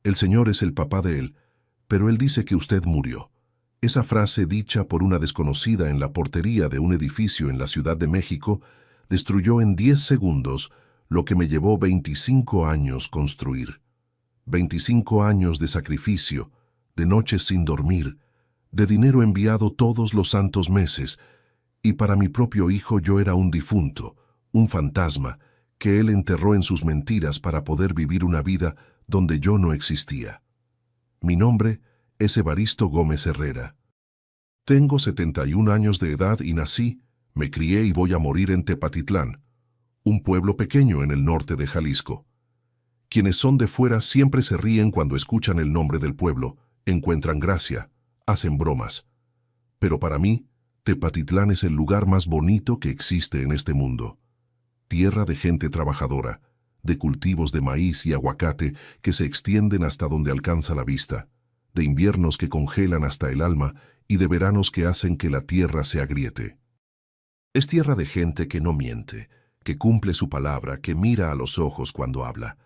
El Señor es el papá de él, pero él dice que usted murió. Esa frase dicha por una desconocida en la portería de un edificio en la Ciudad de México destruyó en 10 segundos lo que me llevó 25 años construir. 25 años de sacrificio, de noches sin dormir, de dinero enviado todos los santos meses, y para mi propio hijo yo era un difunto, un fantasma, que él enterró en sus mentiras para poder vivir una vida donde yo no existía. Mi nombre es Evaristo Gómez Herrera. Tengo 71 años de edad y nací, me crié y voy a morir en Tepatitlán, un pueblo pequeño en el norte de Jalisco. Quienes son de fuera siempre se ríen cuando escuchan el nombre del pueblo, encuentran gracia, hacen bromas. Pero para mí, Tepatitlán es el lugar más bonito que existe en este mundo. Tierra de gente trabajadora, de cultivos de maíz y aguacate que se extienden hasta donde alcanza la vista, de inviernos que congelan hasta el alma y de veranos que hacen que la tierra se agriete. Es tierra de gente que no miente, que cumple su palabra, que mira a los ojos cuando habla.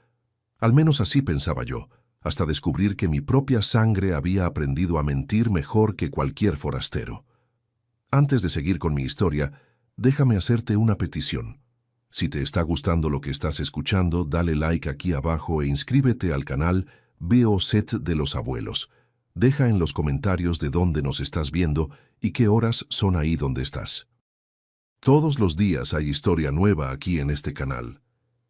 Al menos así pensaba yo, hasta descubrir que mi propia sangre había aprendido a mentir mejor que cualquier forastero. Antes de seguir con mi historia, déjame hacerte una petición. Si te está gustando lo que estás escuchando, dale like aquí abajo e inscríbete al canal VOZ de los Abuelos. Deja en los comentarios de dónde nos estás viendo y qué horas son ahí donde estás. Todos los días hay historia nueva aquí en este canal.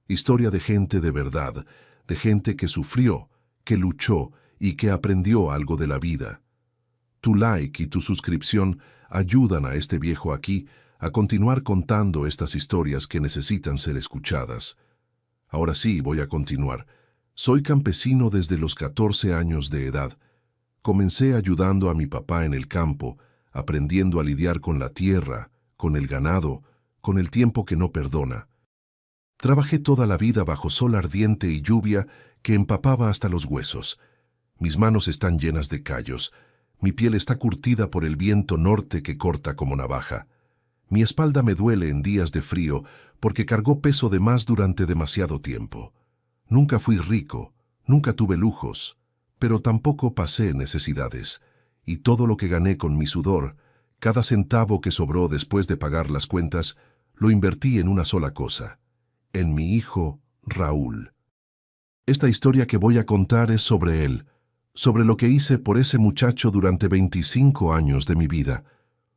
Historia de gente de verdad, de gente que sufrió, que luchó y que aprendió algo de la vida. Tu like y tu suscripción ayudan a este viejo aquí a continuar contando estas historias que necesitan ser escuchadas. Ahora sí, voy a continuar. Soy campesino desde los 14 años de edad. Comencé ayudando a mi papá en el campo, aprendiendo a lidiar con la tierra, con el ganado, con el tiempo que no perdona. Trabajé toda la vida bajo sol ardiente y lluvia que empapaba hasta los huesos. Mis manos están llenas de callos. Mi piel está curtida por el viento norte que corta como navaja. Mi espalda me duele en días de frío porque cargó peso de más durante demasiado tiempo. Nunca fui rico, nunca tuve lujos, pero tampoco pasé necesidades. Y todo lo que gané con mi sudor, cada centavo que sobró después de pagar las cuentas, lo invertí en una sola cosa, en mi hijo Raúl. Esta historia que voy a contar es sobre él, sobre lo que hice por ese muchacho durante 25 años de mi vida,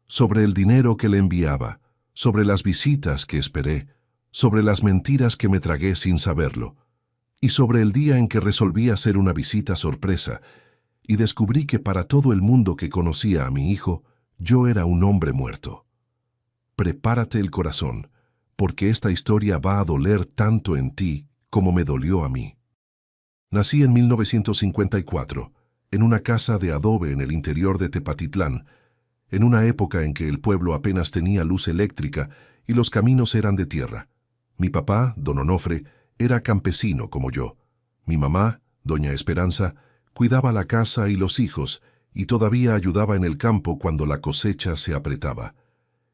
sobre el dinero que le enviaba, sobre las visitas que esperé, sobre las mentiras que me tragué sin saberlo, y sobre el día en que resolví hacer una visita sorpresa y descubrí que para todo el mundo que conocía a mi hijo, yo era un hombre muerto. Prepárate el corazón, porque esta historia va a doler tanto en ti como me dolió a mí. Nací en 1954, en una casa de adobe en el interior de Tepatitlán, en una época en que el pueblo apenas tenía luz eléctrica y los caminos eran de tierra. Mi papá, don Onofre, era campesino como yo. Mi mamá, doña Esperanza, cuidaba la casa y los hijos y todavía ayudaba en el campo cuando la cosecha se apretaba.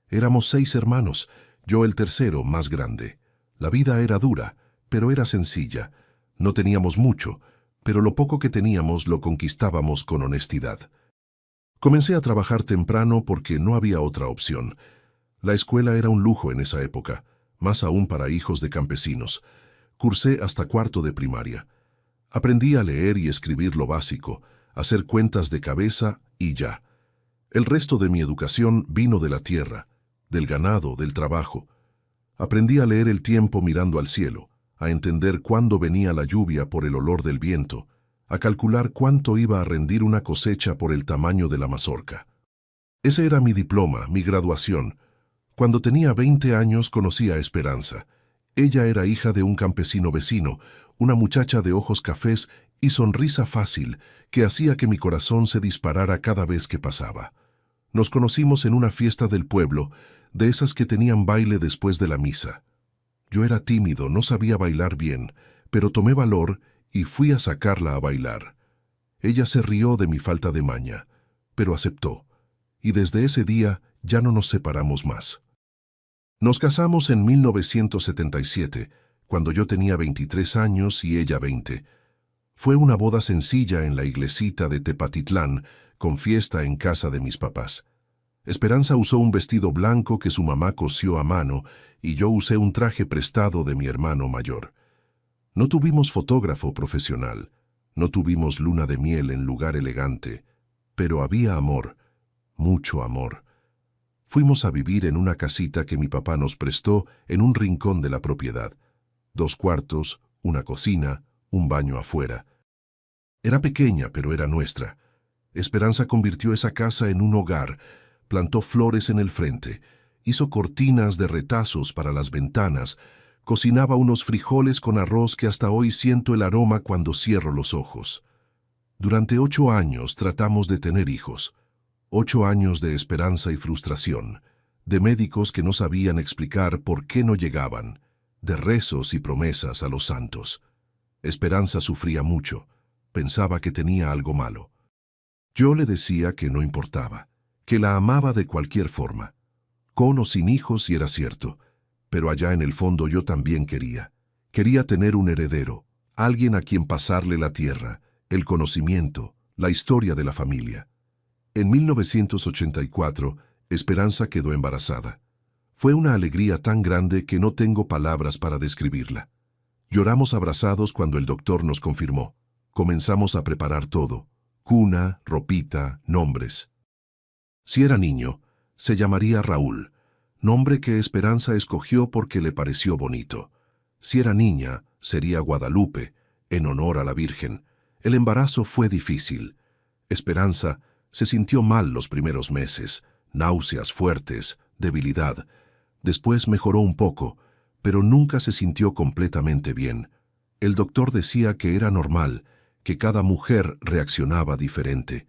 Éramos 6 hermanos, yo el tercero más grande. La vida era dura, pero era sencilla. No teníamos mucho, pero lo poco que teníamos lo conquistábamos con honestidad. Comencé a trabajar temprano porque no había otra opción. La escuela era un lujo en esa época, más aún para hijos de campesinos. Cursé hasta 4º de primaria. Aprendí a leer y escribir lo básico, hacer cuentas de cabeza y ya. El resto de mi educación vino de la tierra, del ganado, del trabajo. Aprendí a leer el tiempo mirando al cielo, a entender cuándo venía la lluvia por el olor del viento, a calcular cuánto iba a rendir una cosecha por el tamaño de la mazorca. Ese era mi diploma, mi graduación. Cuando tenía 20 años conocí a Esperanza. Ella era hija de un campesino vecino, una muchacha de ojos cafés y sonrisa fácil que hacía que mi corazón se disparara cada vez que pasaba. Nos conocimos en una fiesta del pueblo, de esas que tenían baile después de la misa. Yo era tímido, no sabía bailar bien, pero tomé valor y fui a sacarla a bailar. Ella se rió de mi falta de maña, pero aceptó, y desde ese día ya no nos separamos más. Nos casamos en 1977, cuando yo tenía 23 años y ella 20. Fue una boda sencilla en la iglesita de Tepatitlán, con fiesta en casa de mis papás. Esperanza usó un vestido blanco que su mamá cosió a mano y yo usé un traje prestado de mi hermano mayor. No tuvimos fotógrafo profesional, no tuvimos luna de miel en lugar elegante, pero había amor, mucho amor. Fuimos a vivir en una casita que mi papá nos prestó en un rincón de la propiedad. 2 cuartos, una cocina, un baño afuera. Era pequeña, pero era nuestra. Esperanza convirtió esa casa en un hogar, plantó flores en el frente, hizo cortinas de retazos para las ventanas, cocinaba unos frijoles con arroz que hasta hoy siento el aroma cuando cierro los ojos. Durante 8 años tratamos de tener hijos. 8 años de esperanza y frustración, de médicos que no sabían explicar por qué no llegaban, de rezos y promesas a los santos. Esperanza sufría mucho, pensaba que tenía algo malo. Yo le decía que no importaba, que la amaba de cualquier forma. Con o sin hijos, y era cierto, pero allá en el fondo yo también quería. Quería tener un heredero, alguien a quien pasarle la tierra, el conocimiento, la historia de la familia. En 1984, Esperanza quedó embarazada. Fue una alegría tan grande que no tengo palabras para describirla. Lloramos abrazados cuando el doctor nos confirmó. Comenzamos a preparar todo: cuna, ropita, nombres. Si era niño, se llamaría Raúl, nombre que Esperanza escogió porque le pareció bonito. Si era niña, sería Guadalupe, en honor a la Virgen. El embarazo fue difícil. Esperanza se sintió mal los primeros meses, náuseas fuertes, debilidad. Después mejoró un poco, pero nunca se sintió completamente bien. El doctor decía que era normal, que cada mujer reaccionaba diferente.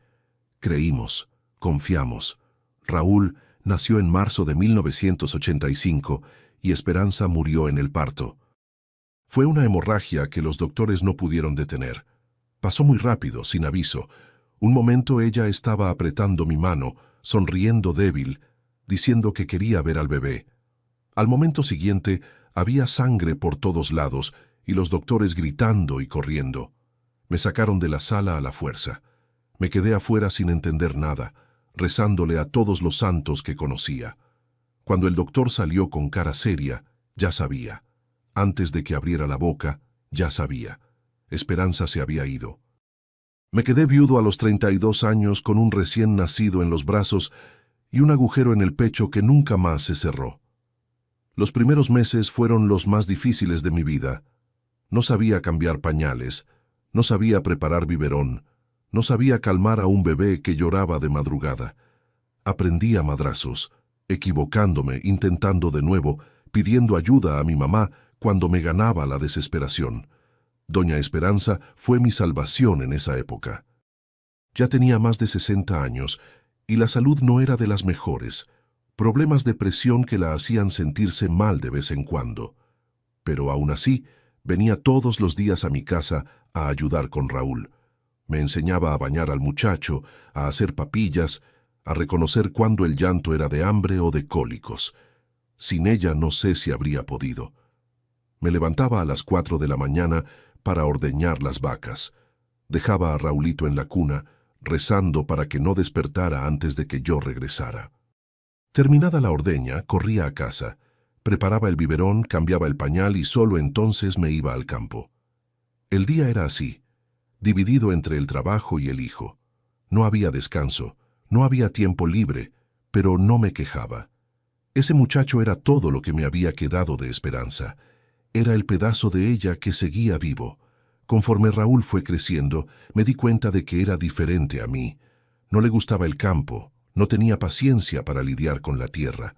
Creímos, confiamos. Raúl nació en marzo de 1985 y Esperanza murió en el parto. Fue una hemorragia que los doctores no pudieron detener. Pasó muy rápido, sin aviso. Un momento ella estaba apretando mi mano, sonriendo débil, diciendo que quería ver al bebé. Al momento siguiente, había sangre por todos lados y los doctores gritando y corriendo. Me sacaron de la sala a la fuerza. Me quedé afuera sin entender nada, rezándole a todos los santos que conocía. Cuando el doctor salió con cara seria, ya sabía. Antes de que abriera la boca, ya sabía. Esperanza se había ido. Me quedé viudo a los 32 años con un recién nacido en los brazos y un agujero en el pecho que nunca más se cerró. Los primeros meses fueron los más difíciles de mi vida. No sabía cambiar pañales, no sabía preparar biberón, no sabía calmar a un bebé que lloraba de madrugada. Aprendí a madrazos, equivocándome, intentando de nuevo, pidiendo ayuda a mi mamá cuando me ganaba la desesperación. Doña Esperanza fue mi salvación en esa época. Ya tenía más de 60 años y la salud no era de las mejores, problemas de presión que la hacían sentirse mal de vez en cuando. Pero aún así, venía todos los días a mi casa a ayudar con Raúl. Me enseñaba a bañar al muchacho, a hacer papillas, a reconocer cuándo el llanto era de hambre o de cólicos. Sin ella no sé si habría podido. Me levantaba a las 4 de la mañana para ordeñar las vacas. Dejaba a Raulito en la cuna, rezando para que no despertara antes de que yo regresara. Terminada la ordeña, corría a casa, preparaba el biberón, cambiaba el pañal y solo entonces me iba al campo. El día era así, dividido entre el trabajo y el hijo. No había descanso, no había tiempo libre, pero no me quejaba. Ese muchacho era todo lo que me había quedado de Esperanza. Era el pedazo de ella que seguía vivo. Conforme Raúl fue creciendo, me di cuenta de que era diferente a mí. No le gustaba el campo, no tenía paciencia para lidiar con la tierra.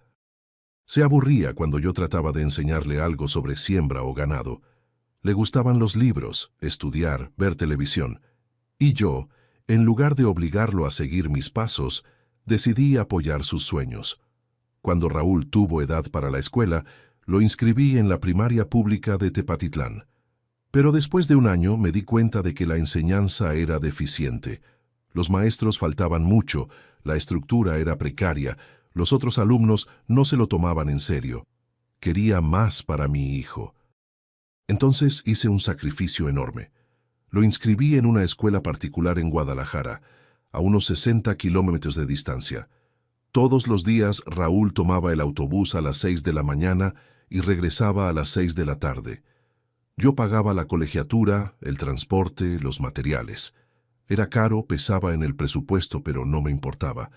Se aburría cuando yo trataba de enseñarle algo sobre siembra o ganado. Le gustaban los libros, estudiar, ver televisión. Y yo, en lugar de obligarlo a seguir mis pasos, decidí apoyar sus sueños. Cuando Raúl tuvo edad para la escuela, lo inscribí en la primaria pública de Tepatitlán. Pero después de un año me di cuenta de que la enseñanza era deficiente. Los maestros faltaban mucho, la estructura era precaria, los otros alumnos no se lo tomaban en serio. Quería más para mi hijo. Entonces hice un sacrificio enorme. Lo inscribí en una escuela particular en Guadalajara, a unos 60 kilómetros de distancia. Todos los días Raúl tomaba el autobús a las 6 de la mañana y regresaba a las 6 de la tarde. Yo pagaba la colegiatura, el transporte, los materiales. Era caro, pesaba en el presupuesto, pero no me importaba.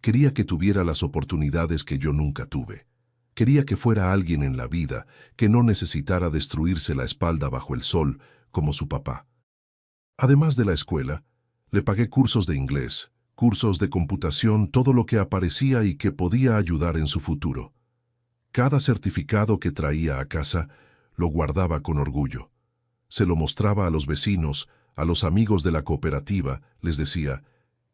Quería que tuviera las oportunidades que yo nunca tuve. Quería que fuera alguien en la vida, que no necesitara destruirse la espalda bajo el sol, como su papá. Además de la escuela, le pagué cursos de inglés, cursos de computación, todo lo que aparecía y que podía ayudar en su futuro. Cada certificado que traía a casa lo guardaba con orgullo. Se lo mostraba a los vecinos, a los amigos de la cooperativa, les decía,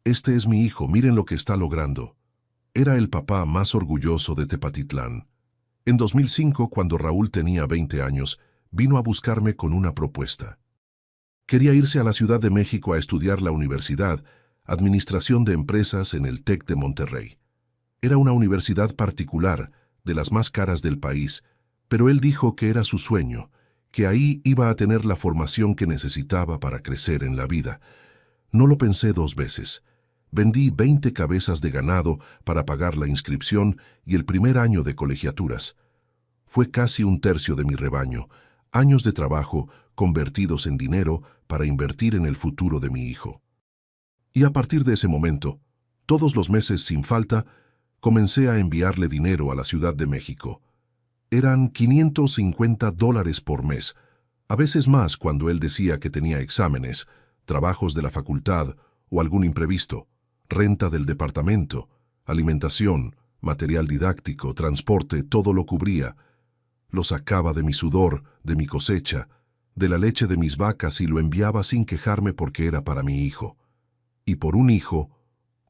«Este es mi hijo, miren lo que está logrando». Era el papá más orgulloso de Tepatitlán. En 2005, cuando Raúl tenía 20 años, vino a buscarme con una propuesta. Quería irse a la Ciudad de México a estudiar la universidad, Administración de Empresas en el TEC de Monterrey. Era una universidad particular, de las más caras del país, pero él dijo que era su sueño, que ahí iba a tener la formación que necesitaba para crecer en la vida. No lo pensé 2 veces. Vendí 20 cabezas de ganado para pagar la inscripción y el primer año de colegiaturas. Fue casi 1/3 de mi rebaño, años de trabajo convertidos en dinero para invertir en el futuro de mi hijo. Y a partir de ese momento, todos los meses sin falta, comencé a enviarle dinero a la Ciudad de México. Eran $550 por mes, a veces más cuando él decía que tenía exámenes, trabajos de la facultad o algún imprevisto, renta del departamento, alimentación, material didáctico, transporte, todo lo cubría. Lo sacaba de mi sudor, de mi cosecha, de la leche de mis vacas y lo enviaba sin quejarme porque era para mi hijo. Y por un hijo,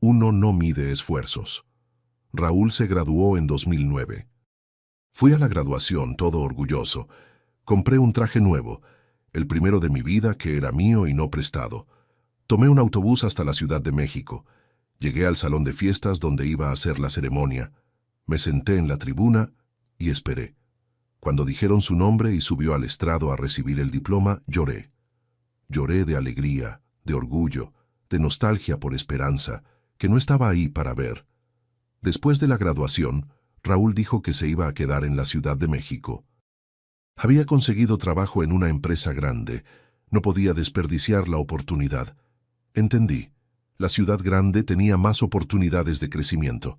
uno no mide esfuerzos. Raúl se graduó en 2009. Fui a la graduación todo orgulloso. Compré un traje nuevo, el primero de mi vida que era mío y no prestado. Tomé un autobús hasta la Ciudad de México. Llegué al salón de fiestas donde iba a hacer la ceremonia. Me senté en la tribuna y esperé. Cuando dijeron su nombre y subió al estrado a recibir el diploma, lloré. Lloré de alegría, de orgullo, de nostalgia por esperanza, que no estaba ahí para ver. Después de la graduación, Raúl dijo que se iba a quedar en la Ciudad de México. Había conseguido trabajo en una empresa grande. No podía desperdiciar la oportunidad. Entendí. La ciudad grande tenía más oportunidades de crecimiento.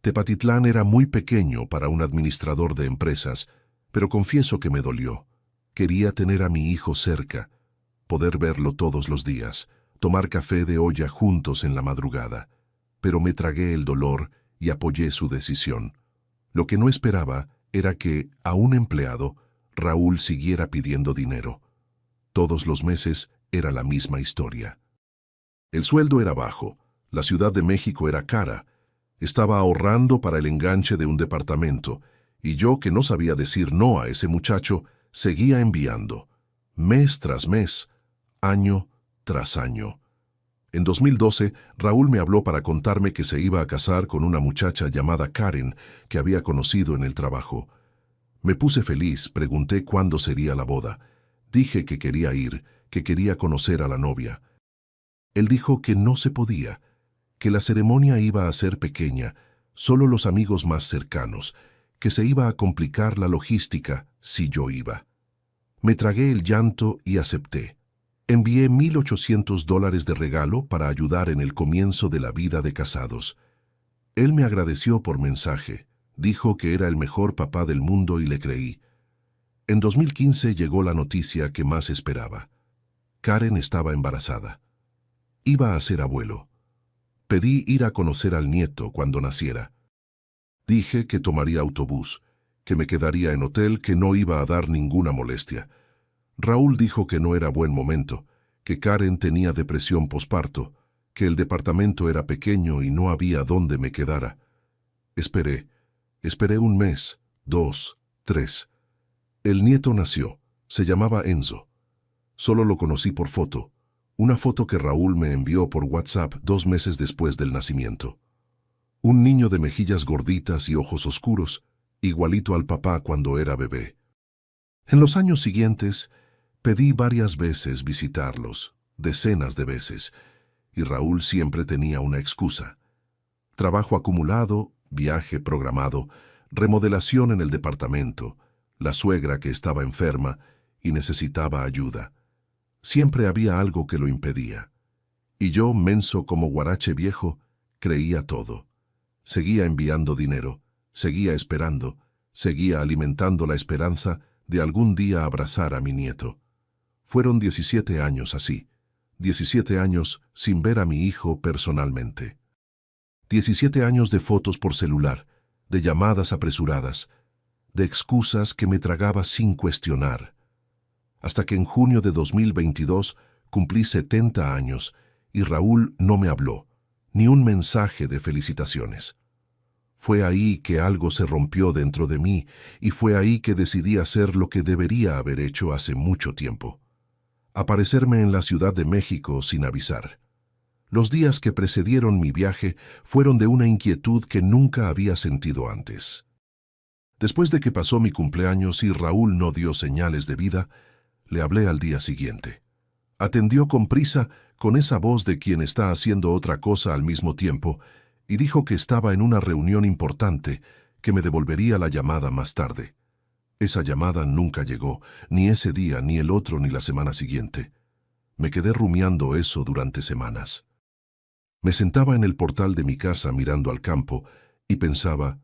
Tepatitlán era muy pequeño para un administrador de empresas, pero confieso que me dolió. Quería tener a mi hijo cerca, poder verlo todos los días, tomar café de olla juntos en la madrugada. Pero me tragué el dolor y apoyé su decisión. Lo que no esperaba era que, a un empleado, Raúl siguiera pidiendo dinero. Todos los meses era la misma historia. El sueldo era bajo, la Ciudad de México era cara, estaba ahorrando para el enganche de un departamento, y yo, que no sabía decir no a ese muchacho, seguía enviando, mes tras mes, año tras año. En 2012, Raúl me habló para contarme que se iba a casar con una muchacha llamada Karen, que había conocido en el trabajo. Me puse feliz, pregunté cuándo sería la boda. Dije que quería ir, que quería conocer a la novia. Él dijo que no se podía, que la ceremonia iba a ser pequeña, solo los amigos más cercanos, que se iba a complicar la logística si yo iba. Me tragué el llanto y acepté. Envié $1,800 de regalo para ayudar en el comienzo de la vida de casados. Él me agradeció por mensaje, dijo que era el mejor papá del mundo y le creí. En 2015 llegó la noticia que más esperaba. Karen estaba embarazada. Iba a ser abuelo. Pedí ir a conocer al nieto cuando naciera. Dije que tomaría autobús, que me quedaría en hotel, que no iba a dar ninguna molestia. Raúl dijo que no era buen momento, que Karen tenía depresión posparto, que el departamento era pequeño y no había dónde me quedara. Esperé 1 mes, 2, 3. El nieto nació, se llamaba Enzo. Solo lo conocí por foto, una foto que Raúl me envió por WhatsApp 2 meses después del nacimiento. Un niño de mejillas gorditas y ojos oscuros, igualito al papá cuando era bebé. En los años siguientes, Pedí varias veces visitarlos, decenas de veces, y Raúl siempre tenía una excusa. Trabajo acumulado, viaje programado, remodelación en el departamento, la suegra que estaba enferma y necesitaba ayuda. Siempre había algo que lo impedía. Y yo, menso como guarache viejo, creía todo. Seguía enviando dinero, seguía esperando, seguía alimentando la esperanza de algún día abrazar a mi nieto. Fueron 17 años así, 17 años sin ver a mi hijo personalmente. 17 años de fotos por celular, de llamadas apresuradas, de excusas que me tragaba sin cuestionar. Hasta que en junio de 2022 cumplí 70 años y Raúl no me habló, ni un mensaje de felicitaciones. Fue ahí que algo se rompió dentro de mí y fue ahí que decidí hacer lo que debería haber hecho hace mucho tiempo. Aparecerme en la Ciudad de México sin avisar. Los días que precedieron mi viaje fueron de una inquietud que nunca había sentido antes. Después de que pasó mi cumpleaños y Raúl no dio señales de vida, le hablé al día siguiente. Atendió con prisa, con esa voz de quien está haciendo otra cosa al mismo tiempo, y dijo que estaba en una reunión importante, que me devolvería la llamada más tarde. Esa llamada nunca llegó, ni ese día, ni el otro, ni la semana siguiente. Me quedé rumiando eso durante semanas. Me sentaba en el portal de mi casa mirando al campo y pensaba,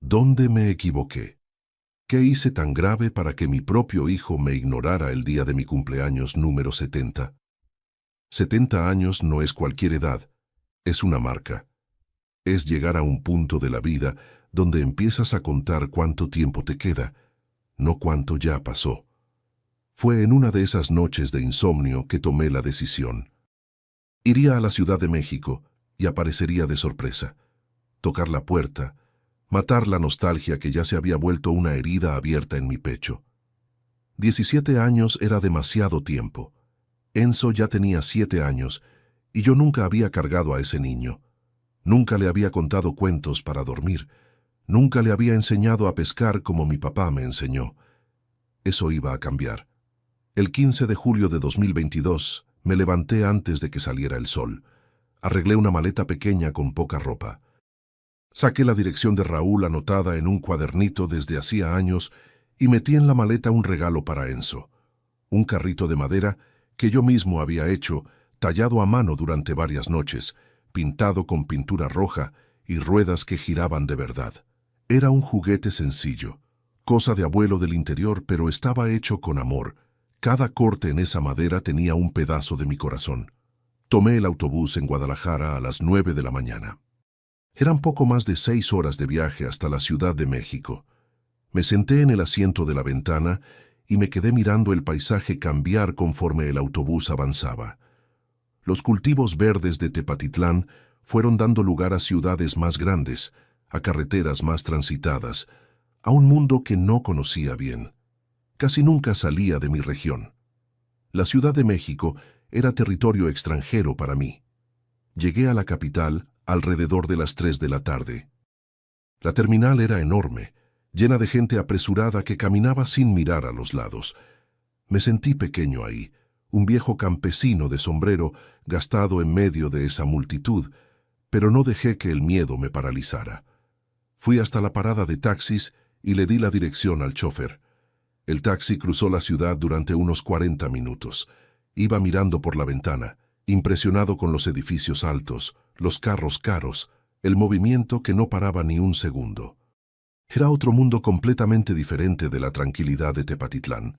¿dónde me equivoqué? ¿Qué hice tan grave para que mi propio hijo me ignorara el día de mi cumpleaños número 70? 70 años no es cualquier edad, es una marca. Es llegar a un punto de la vida donde empiezas a contar cuánto tiempo te queda, no cuánto ya pasó. Fue en una de esas noches de insomnio que tomé la decisión. Iría a la Ciudad de México y aparecería de sorpresa. Tocar la puerta, matar la nostalgia que ya se había vuelto una herida abierta en mi pecho. 17 años era demasiado tiempo. Enzo ya tenía 7 años y yo nunca había cargado a ese niño. Nunca le había contado cuentos para dormir. Nunca le había enseñado a pescar como mi papá me enseñó. Eso iba a cambiar. El 15 de julio de 2022 me levanté antes de que saliera el sol. Arreglé una maleta pequeña con poca ropa. Saqué la dirección de Raúl anotada en un cuadernito desde hacía años y metí en la maleta un regalo para Enzo. Un carrito de madera que yo mismo había hecho, tallado a mano durante varias noches, pintado con pintura roja y ruedas que giraban de verdad. Era un juguete sencillo, cosa de abuelo del interior, pero estaba hecho con amor. Cada corte en esa madera tenía un pedazo de mi corazón. Tomé el autobús en Guadalajara a las 9 de la mañana. Eran poco más de 6 horas de viaje hasta la Ciudad de México. Me senté en el asiento de la ventana y me quedé mirando el paisaje cambiar conforme el autobús avanzaba. Los cultivos verdes de Tepatitlán fueron dando lugar a ciudades más grandes, a carreteras más transitadas, a un mundo que no conocía bien. Casi nunca salía de mi región. La Ciudad de México era territorio extranjero para mí. Llegué a la capital alrededor de las 3 de la tarde. La terminal era enorme, llena de gente apresurada que caminaba sin mirar a los lados. Me sentí pequeño ahí, un viejo campesino de sombrero gastado en medio de esa multitud, pero no dejé que el miedo me paralizara. Fui hasta la parada de taxis y le di la dirección al chofer. El taxi cruzó la ciudad durante unos 40 minutos. Iba mirando por la ventana, impresionado con los edificios altos, los carros caros, el movimiento que no paraba ni un segundo. Era otro mundo completamente diferente de la tranquilidad de Tepatitlán.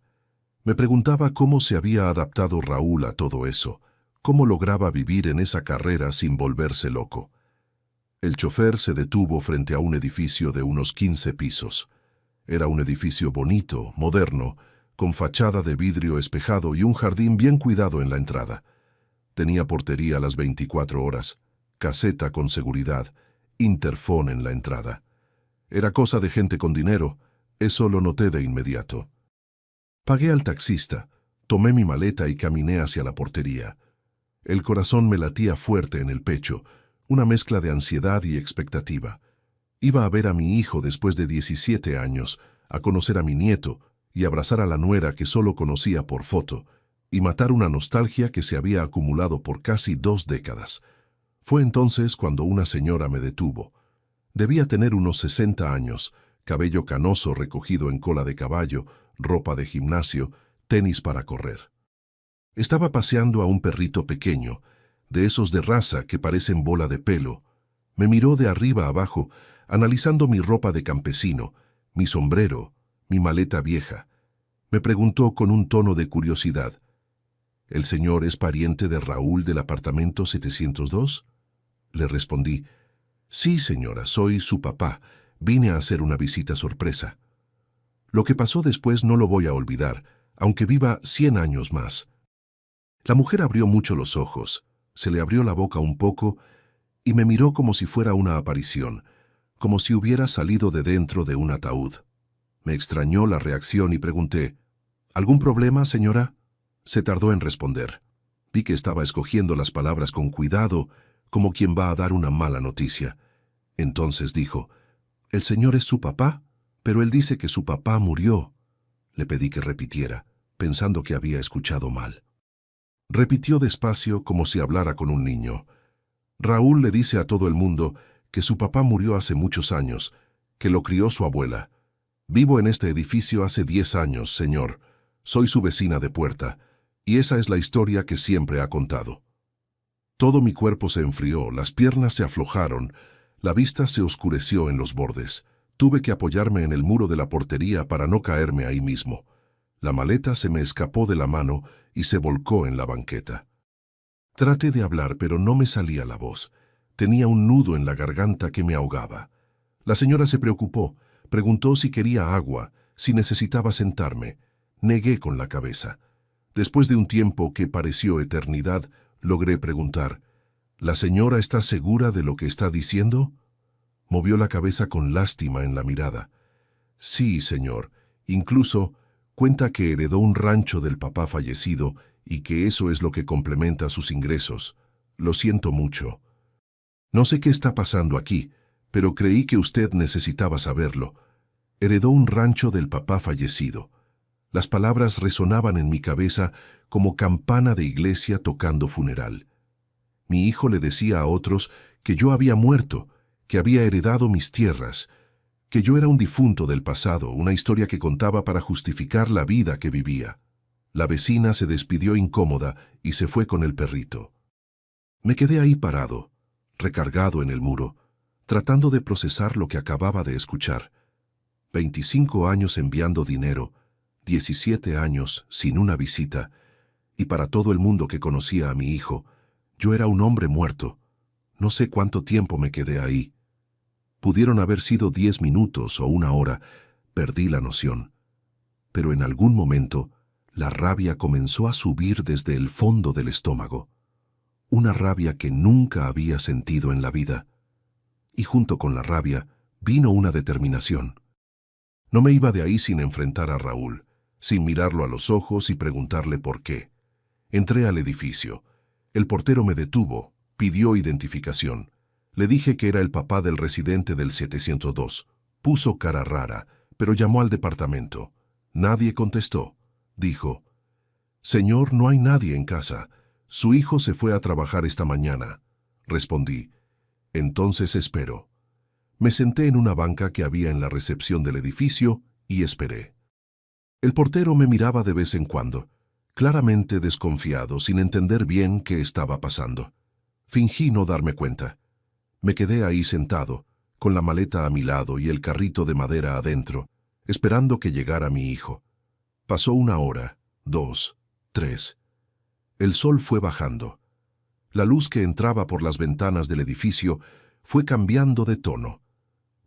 Me preguntaba cómo se había adaptado Raúl a todo eso, cómo lograba vivir en esa carrera sin volverse loco. El chofer se detuvo frente a un edificio de unos 15 pisos. Era un edificio bonito, moderno, con fachada de vidrio espejado y un jardín bien cuidado en la entrada. Tenía portería a las 24 horas, caseta con seguridad, interfón en la entrada. Era cosa de gente con dinero, eso lo noté de inmediato. Pagué al taxista, tomé mi maleta y caminé hacia la portería. El corazón me latía fuerte en el pecho, una mezcla de ansiedad y expectativa. Iba a ver a mi hijo después de 17 años, a conocer a mi nieto, y abrazar a la nuera que solo conocía por foto, y matar una nostalgia que se había acumulado por casi 2 décadas. Fue entonces cuando una señora me detuvo. Debía tener unos 60 años, cabello canoso recogido en cola de caballo, ropa de gimnasio, tenis para correr. Estaba paseando a un perrito pequeño, de esos de raza que parecen bola de pelo. Me miró de arriba abajo, analizando mi ropa de campesino, mi sombrero, mi maleta vieja. Me preguntó con un tono de curiosidad: ¿El señor es pariente de Raúl del apartamento 702? Le respondí: sí, señora, soy su papá. Vine a hacer una visita sorpresa. Lo que pasó después no lo voy a olvidar, aunque viva 100 años más. La mujer abrió mucho los ojos, se le abrió la boca un poco y me miró como si fuera una aparición, como si hubiera salido de dentro de un ataúd. Me extrañó la reacción y pregunté: ¿algún problema, señora? Se tardó en responder. Vi que estaba escogiendo las palabras con cuidado, como quien va a dar una mala noticia. Entonces dijo: «¿El señor es su papá? Pero él dice que su papá murió». Le pedí que repitiera, pensando que había escuchado mal. Repitió despacio como si hablara con un niño. Raúl le dice a todo el mundo que su papá murió hace muchos años, que lo crió su abuela. Vivo en este edificio hace 10 años, señor. Soy su vecina de puerta, y esa es la historia que siempre ha contado. Todo mi cuerpo se enfrió, las piernas se aflojaron, la vista se oscureció en los bordes. Tuve que apoyarme en el muro de la portería para no caerme ahí mismo. La maleta se me escapó de la mano y se volcó en la banqueta. Traté de hablar, pero no me salía la voz. Tenía un nudo en la garganta que me ahogaba. La señora se preocupó, preguntó si quería agua, si necesitaba sentarme. Negué con la cabeza. Después de un tiempo que pareció eternidad, logré preguntar: ¿la señora está segura de lo que está diciendo? Movió la cabeza con lástima en la mirada. Sí, señor. Incluso cuenta que heredó un rancho del papá fallecido y que eso es lo que complementa sus ingresos. Lo siento mucho. No sé qué está pasando aquí, pero creí que usted necesitaba saberlo. Heredó un rancho del papá fallecido. Las palabras resonaban en mi cabeza como campana de iglesia tocando funeral. Mi hijo le decía a otros que yo había muerto, que había heredado mis tierras, que yo era un difunto del pasado, una historia que contaba para justificar la vida que vivía. La vecina se despidió incómoda y se fue con el perrito. Me quedé ahí parado, recargado en el muro, tratando de procesar lo que acababa de escuchar. 25 años enviando dinero, 17 años sin una visita, y para todo el mundo que conocía a mi hijo, yo era un hombre muerto. No sé cuánto tiempo me quedé ahí. Pudieron haber sido 10 minutos o 1 hora, perdí la noción. Pero en algún momento, la rabia comenzó a subir desde el fondo del estómago. Una rabia que nunca había sentido en la vida. Y junto con la rabia, vino una determinación. No me iba de ahí sin enfrentar a Raúl, sin mirarlo a los ojos y preguntarle por qué. Entré al edificio. El portero me detuvo, pidió identificación. Le dije que era el papá del residente del 702. Puso cara rara, pero llamó al departamento. Nadie contestó. Dijo: «Señor, no hay nadie en casa. Su hijo se fue a trabajar esta mañana». Respondí: «Entonces espero». Me senté en una banca que había en la recepción del edificio y esperé. El portero me miraba de vez en cuando, claramente desconfiado, sin entender bien qué estaba pasando. Fingí no darme cuenta. Me quedé ahí sentado, con la maleta a mi lado y el carrito de madera adentro, esperando que llegara mi hijo. Pasó 1 hora, 2, 3. El sol fue bajando. La luz que entraba por las ventanas del edificio fue cambiando de tono.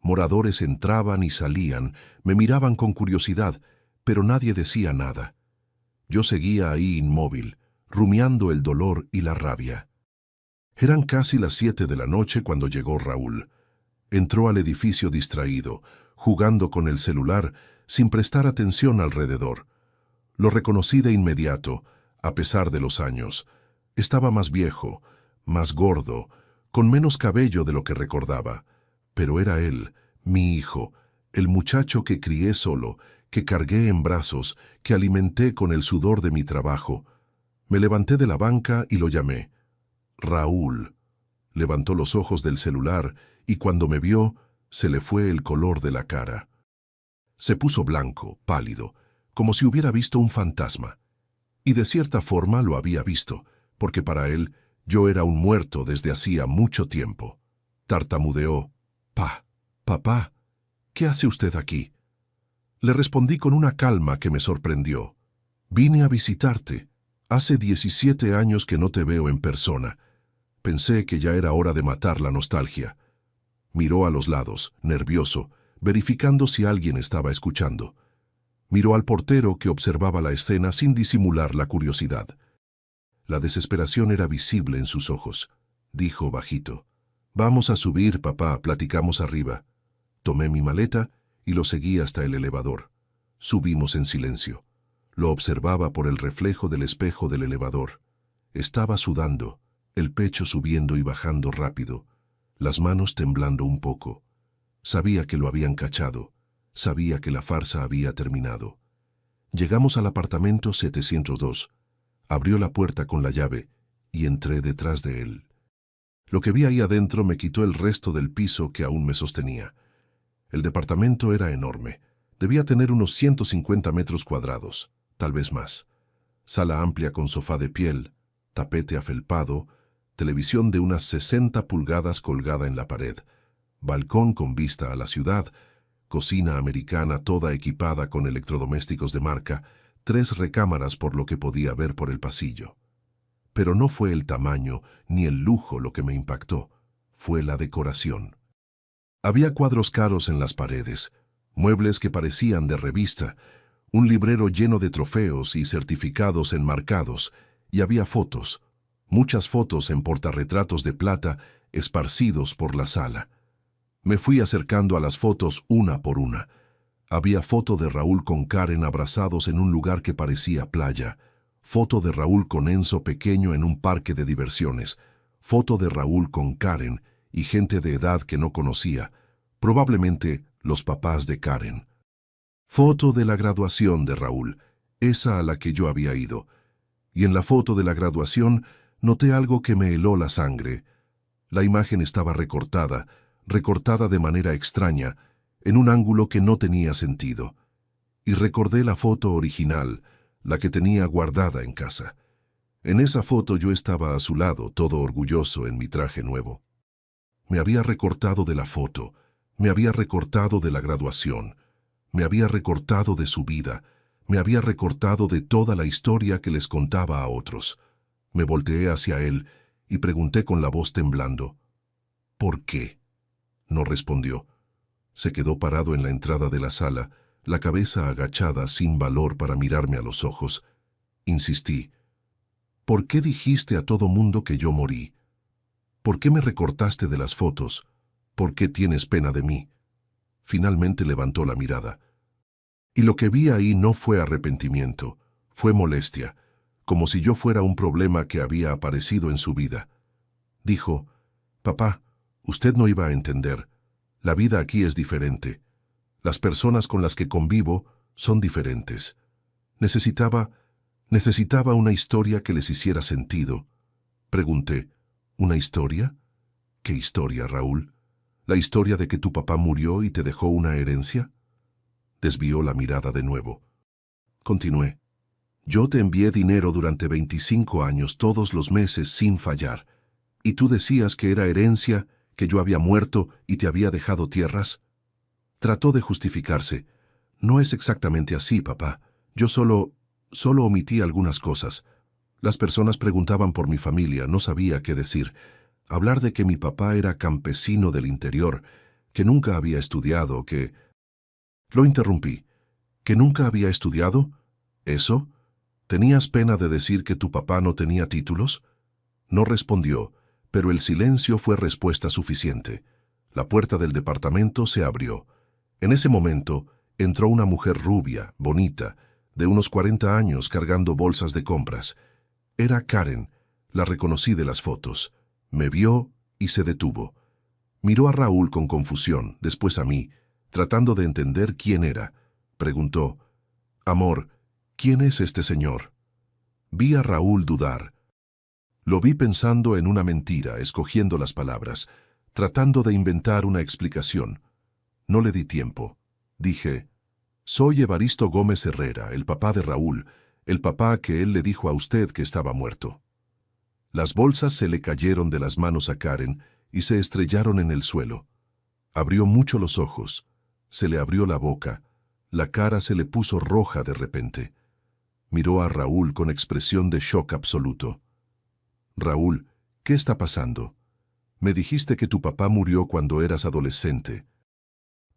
Moradores entraban y salían, me miraban con curiosidad, pero nadie decía nada. Yo seguía ahí inmóvil, rumiando el dolor y la rabia. Eran casi las 7 de la noche cuando llegó Raúl. Entró al edificio distraído, jugando con el celular, sin prestar atención alrededor. Lo reconocí de inmediato, a pesar de los años. Estaba más viejo, más gordo, con menos cabello de lo que recordaba. Pero era él, mi hijo, el muchacho que crié solo, que cargué en brazos, que alimenté con el sudor de mi trabajo. Me levanté de la banca y lo llamé. Raúl. Levantó los ojos del celular y cuando me vio, se le fue el color de la cara. Se puso blanco, pálido, como si hubiera visto un fantasma. Y de cierta forma lo había visto, porque para él yo era un muerto desde hacía mucho tiempo. Tartamudeó. Papá, ¿qué hace usted aquí? Le respondí con una calma que me sorprendió. Vine a visitarte. Hace 17 años que no te veo en persona. Pensé que ya era hora de matar la nostalgia. Miró a los lados, nervioso, verificando si alguien estaba escuchando. Miró al portero que observaba la escena sin disimular la curiosidad. La desesperación era visible en sus ojos. Dijo bajito. Vamos a subir, papá, platicamos arriba. Tomé mi maleta y lo seguí hasta el elevador. Subimos en silencio. Lo observaba por el reflejo del espejo del elevador. Estaba sudando, el pecho subiendo y bajando rápido, las manos temblando un poco. Sabía que lo habían cachado, sabía que la farsa había terminado. Llegamos al apartamento 702. Abrió la puerta con la llave y entré detrás de él. Lo que vi ahí adentro me quitó el resto del piso que aún me sostenía. El departamento era enorme. Debía tener unos 150 metros cuadrados, tal vez más. Sala amplia con sofá de piel, tapete afelpado, televisión de unas 60 pulgadas colgada en la pared, balcón con vista a la ciudad, cocina americana toda equipada con electrodomésticos de marca, 3 recámaras por lo que podía ver por el pasillo. Pero no fue el tamaño ni el lujo lo que me impactó, fue la decoración. Había cuadros caros en las paredes, muebles que parecían de revista, un librero lleno de trofeos y certificados enmarcados, y había fotos, muchas fotos en portarretratos de plata esparcidos por la sala. Me fui acercando a las fotos una por una. Había foto de Raúl con Karen abrazados en un lugar que parecía playa, foto de Raúl con Enzo pequeño en un parque de diversiones, foto de Raúl con Karen y gente de edad que no conocía, probablemente los papás de Karen. Foto de la graduación de Raúl, esa a la que yo había ido. Y en la foto de la graduación noté algo que me heló la sangre. La imagen estaba recortada de manera extraña, en un ángulo que no tenía sentido. Y recordé la foto original, la que tenía guardada en casa. En esa foto yo estaba a su lado, todo orgulloso en mi traje nuevo. Me había recortado de la foto, me había recortado de la graduación, me había recortado de su vida, me había recortado de toda la historia que les contaba a otros. Me volteé hacia él y pregunté con la voz temblando, ¿por qué? No respondió. Se quedó parado en la entrada de la sala, la cabeza agachada sin valor para mirarme a los ojos. Insistí. ¿Por qué dijiste a todo mundo que yo morí? ¿Por qué me recortaste de las fotos? ¿Por qué tienes pena de mí? Finalmente levantó la mirada. Y lo que vi ahí no fue arrepentimiento, fue molestia, como si yo fuera un problema que había aparecido en su vida. Dijo, papá, usted no iba a entender. La vida aquí es diferente. Las personas con las que convivo son diferentes. Necesitaba una historia que les hiciera sentido. Pregunté, ¿una historia? ¿Qué historia, Raúl? ¿La historia de que tu papá murió y te dejó una herencia? Desvió la mirada de nuevo. Continué. Yo te envié dinero durante 25 años todos los meses sin fallar. ¿Y tú decías que era herencia, que yo había muerto y te había dejado tierras? Trató de justificarse. No es exactamente así, papá. Yo solo omití algunas cosas. Las personas preguntaban por mi familia, no sabía qué decir. Hablar de que mi papá era campesino del interior, que nunca había estudiado, que... Lo interrumpí. ¿Que nunca había estudiado? ¿Eso? ¿Tenías pena de decir que tu papá no tenía títulos? No respondió, pero el silencio fue respuesta suficiente. La puerta del departamento se abrió. En ese momento entró una mujer rubia, bonita, de unos 40 años cargando bolsas de compras. Era Karen, la reconocí de las fotos. Me vio y se detuvo. Miró a Raúl con confusión, después a mí, tratando de entender quién era. Preguntó, «Amor, ¿quién es este señor?» Vi a Raúl dudar. Lo vi pensando en una mentira, escogiendo las palabras, tratando de inventar una explicación. No le di tiempo. Dije, «Soy Evaristo Gómez Herrera, el papá de Raúl, el papá que él le dijo a usted que estaba muerto». Las bolsas se le cayeron de las manos a Karen y se estrellaron en el suelo. Abrió mucho los ojos, se le abrió la boca, la cara se le puso roja de repente. Miró a Raúl con expresión de shock absoluto. «Raúl, ¿qué está pasando? Me dijiste que tu papá murió cuando eras adolescente.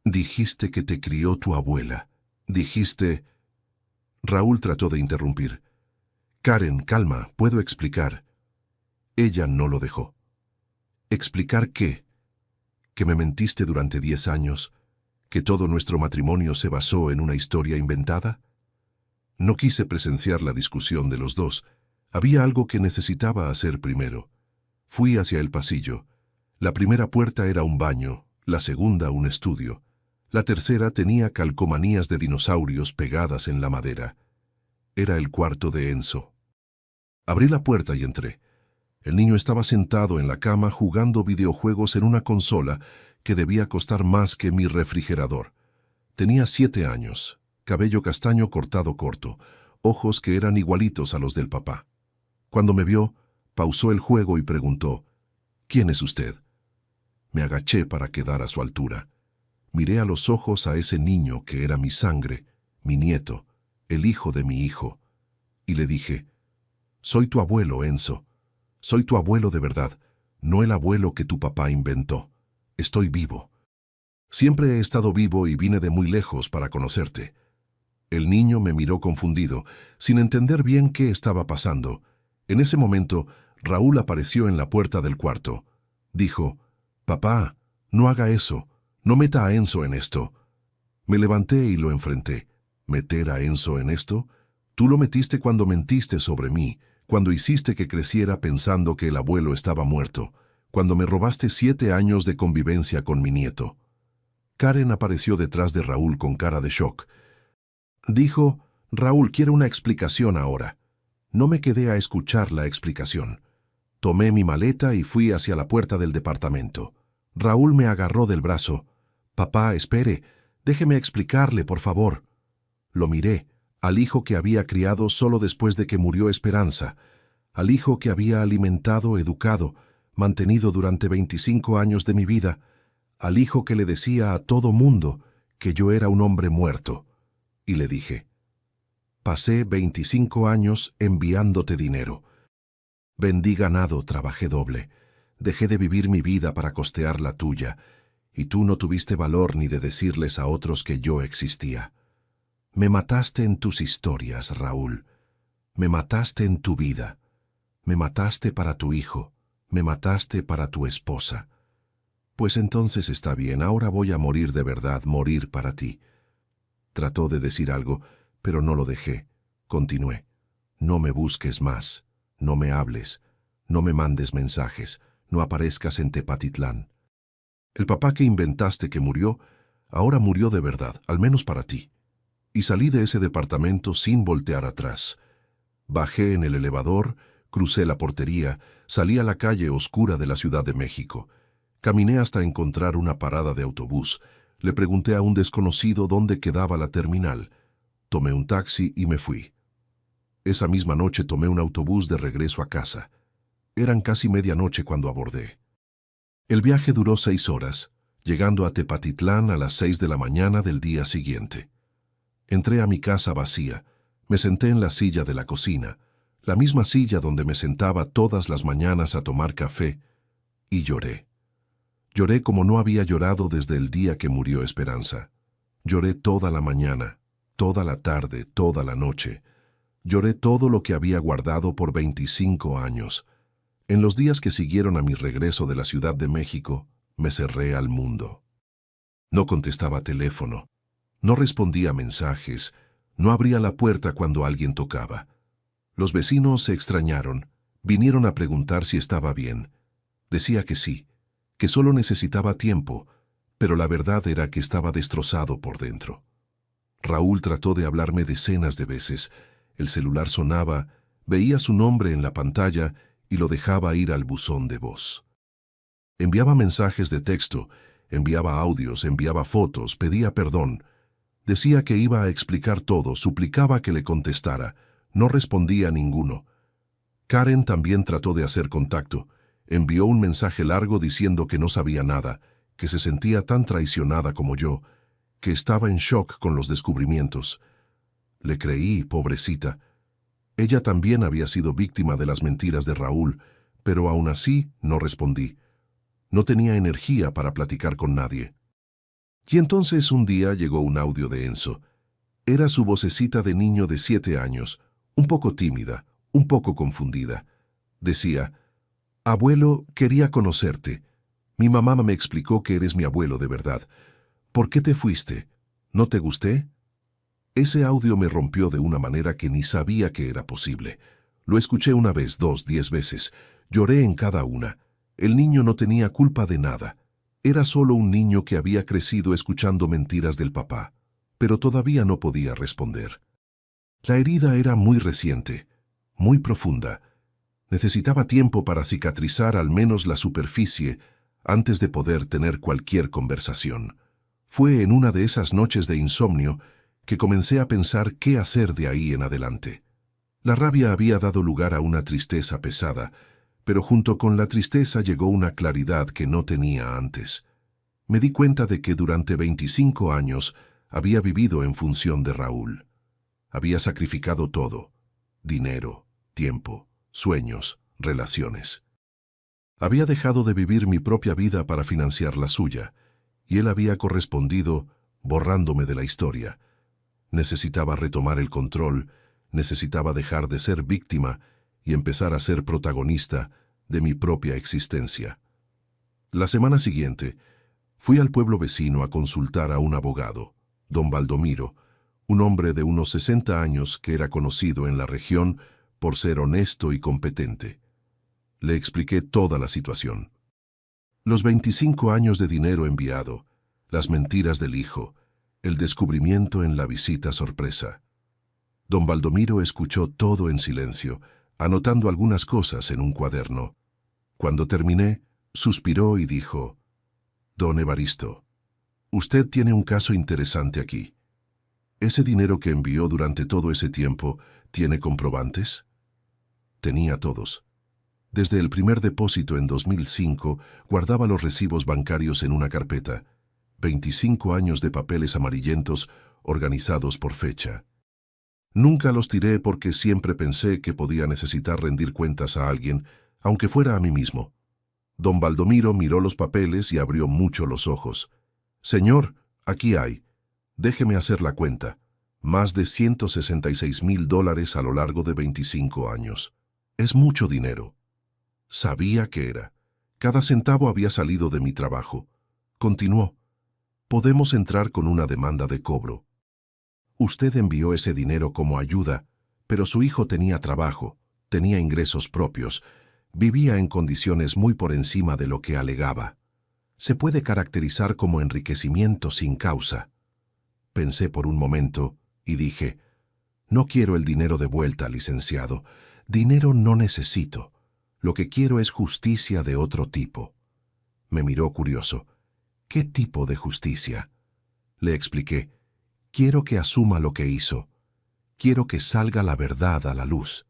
Dijiste que te crió tu abuela. Dijiste...» Raúl trató de interrumpir. «Karen, calma, puedo explicar». Ella no lo dejó. ¿Explicar qué? ¿Que me mentiste durante 10 años? ¿Que todo nuestro matrimonio se basó en una historia inventada? No quise presenciar la discusión de los dos. Había algo que necesitaba hacer primero. Fui hacia el pasillo. La primera puerta era un baño, la segunda un estudio. La tercera tenía calcomanías de dinosaurios pegadas en la madera. Era el cuarto de Enzo. Abrí la puerta y entré. El niño estaba sentado en la cama jugando videojuegos en una consola que debía costar más que mi refrigerador. Tenía 7 años, cabello castaño cortado corto, ojos que eran igualitos a los del papá. Cuando me vio, pausó el juego y preguntó, «¿Quién es usted?» Me agaché para quedar a su altura. Miré a los ojos a ese niño que era mi sangre, mi nieto, el hijo de mi hijo, y le dije, «Soy tu abuelo, Enzo. Soy tu abuelo de verdad, no el abuelo que tu papá inventó. Estoy vivo. Siempre he estado vivo y vine de muy lejos para conocerte». El niño me miró confundido, sin entender bien qué estaba pasando. En ese momento, Raúl apareció en la puerta del cuarto. Dijo, «Papá, no haga eso. No meta a Enzo en esto». Me levanté y lo enfrenté. ¿Meter a Enzo en esto? Tú lo metiste cuando mentiste sobre mí, cuando hiciste que creciera pensando que el abuelo estaba muerto, cuando me robaste 7 años de convivencia con mi nieto. Karen apareció detrás de Raúl con cara de shock. Dijo, «Raúl, quiero una explicación ahora». No me quedé a escuchar la explicación. Tomé mi maleta y fui hacia la puerta del departamento. Raúl me agarró del brazo. «Papá, espere, déjeme explicarle, por favor». Lo miré, al hijo que había criado solo después de que murió Esperanza, al hijo que había alimentado, educado, mantenido durante 25 años de mi vida, al hijo que le decía a todo mundo que yo era un hombre muerto. Y le dije, «Pasé 25 años enviándote dinero. Vendí ganado, trabajé doble, dejé de vivir mi vida para costear la tuya, y tú no tuviste valor ni de decirles a otros que yo existía. Me mataste en tus historias, Raúl. Me mataste en tu vida. Me mataste para tu hijo. Me mataste para tu esposa. Pues entonces está bien, ahora voy a morir de verdad, morir para ti». Trató de decir algo, pero no lo dejé. Continué. «No me busques más. No me hables. No me mandes mensajes. No aparezcas en Tepatitlán. El papá que inventaste que murió, ahora murió de verdad, al menos para ti». Y salí de ese departamento sin voltear atrás. Bajé en el elevador, crucé la portería, salí a la calle oscura de la Ciudad de México. Caminé hasta encontrar una parada de autobús. Le pregunté a un desconocido dónde quedaba la terminal. Tomé un taxi y me fui. Esa misma noche tomé un autobús de regreso a casa. Eran casi medianoche cuando abordé. El viaje duró 6 horas, llegando a Tepatitlán a las 6 de la mañana del día siguiente. Entré a mi casa vacía, me senté en la silla de la cocina, la misma silla donde me sentaba todas las mañanas a tomar café, y lloré. Lloré como no había llorado desde el día que murió Esperanza. Lloré toda la mañana, toda la tarde, toda la noche. Lloré todo lo que había guardado por 25 años. En los días que siguieron a mi regreso de la Ciudad de México, me cerré al mundo. No contestaba teléfono. No respondía mensajes, no abría la puerta cuando alguien tocaba. Los vecinos se extrañaron, vinieron a preguntar si estaba bien. Decía que sí, que solo necesitaba tiempo, pero la verdad era que estaba destrozado por dentro. Raúl trató de hablarme decenas de veces. El celular sonaba, veía su nombre en la pantalla y lo dejaba ir al buzón de voz. Enviaba mensajes de texto, enviaba audios, enviaba fotos, pedía perdón. Decía que iba a explicar todo, suplicaba que le contestara. No respondía a ninguno. Karen también trató de hacer contacto. Envió un mensaje largo diciendo que no sabía nada, que se sentía tan traicionada como yo, que estaba en shock con los descubrimientos. Le creí, pobrecita. Ella también había sido víctima de las mentiras de Raúl, pero aún así no respondí. No tenía energía para platicar con nadie. Y entonces un día llegó un audio de Enzo. Era su vocecita de niño de 7 años, un poco tímida, un poco confundida. Decía: «Abuelo, quería conocerte. Mi mamá me explicó que eres mi abuelo de verdad. ¿Por qué te fuiste? ¿No te gusté?». Ese audio me rompió de una manera que ni sabía que era posible. Lo escuché una vez, 2, 10 veces. Lloré en cada una. El niño no tenía culpa de nada. Era solo un niño que había crecido escuchando mentiras del papá, pero todavía no podía responder. La herida era muy reciente, muy profunda. Necesitaba tiempo para cicatrizar al menos la superficie antes de poder tener cualquier conversación. Fue en una de esas noches de insomnio que comencé a pensar qué hacer de ahí en adelante. La rabia había dado lugar a una tristeza pesada, pero junto con la tristeza llegó una claridad que no tenía antes. Me di cuenta de que durante 25 años había vivido en función de Raúl. Había sacrificado todo: dinero, tiempo, sueños, relaciones. Había dejado de vivir mi propia vida para financiar la suya, y él había correspondido borrándome de la historia. Necesitaba retomar el control, necesitaba dejar de ser víctima y empezar a ser protagonista de mi propia existencia. La semana siguiente, fui al pueblo vecino a consultar a un abogado, don Baldomiro, un hombre de unos 60 años que era conocido en la región por ser honesto y competente. Le expliqué toda la situación. Los 25 años de dinero enviado, las mentiras del hijo, el descubrimiento en la visita sorpresa. Don Baldomiro escuchó todo en silencio, anotando algunas cosas en un cuaderno. Cuando terminé, suspiró y dijo: «Don Evaristo, usted tiene un caso interesante aquí. ¿Ese dinero que envió durante todo ese tiempo tiene comprobantes?». Tenía todos. Desde el primer depósito en 2005, guardaba los recibos bancarios en una carpeta. 25 años de papeles amarillentos organizados por fecha. Nunca los tiré porque siempre pensé que podía necesitar rendir cuentas a alguien, aunque fuera a mí mismo. Don Baldomiro miró los papeles y abrió mucho los ojos. «Señor, aquí hay. Déjeme hacer la cuenta. Más de $166,000 a lo largo de 25 años. Es mucho dinero». Sabía que era. Cada centavo había salido de mi trabajo. Continuó: «Podemos entrar con una demanda de cobro. Usted envió ese dinero como ayuda, pero su hijo tenía trabajo, tenía ingresos propios, vivía en condiciones muy por encima de lo que alegaba. Se puede caracterizar como enriquecimiento sin causa». Pensé por un momento y dije: «No quiero el dinero de vuelta, licenciado. Dinero no necesito. Lo que quiero es justicia de otro tipo». Me miró curioso. «¿Qué tipo de justicia?». Le expliqué: «Quiero que asuma lo que hizo. Quiero que salga la verdad a la luz.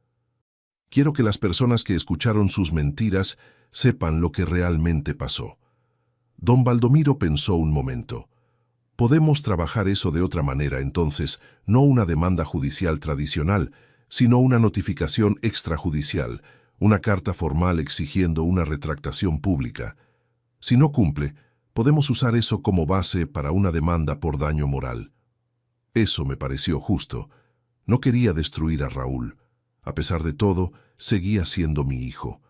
Quiero que las personas que escucharon sus mentiras sepan lo que realmente pasó». Don Baldomiro pensó un momento. «Podemos trabajar eso de otra manera entonces, no una demanda judicial tradicional, sino una notificación extrajudicial, una carta formal exigiendo una retractación pública. Si no cumple, podemos usar eso como base para una demanda por daño moral». Eso me pareció justo. No quería destruir a Raúl. A pesar de todo, seguía siendo mi hijo.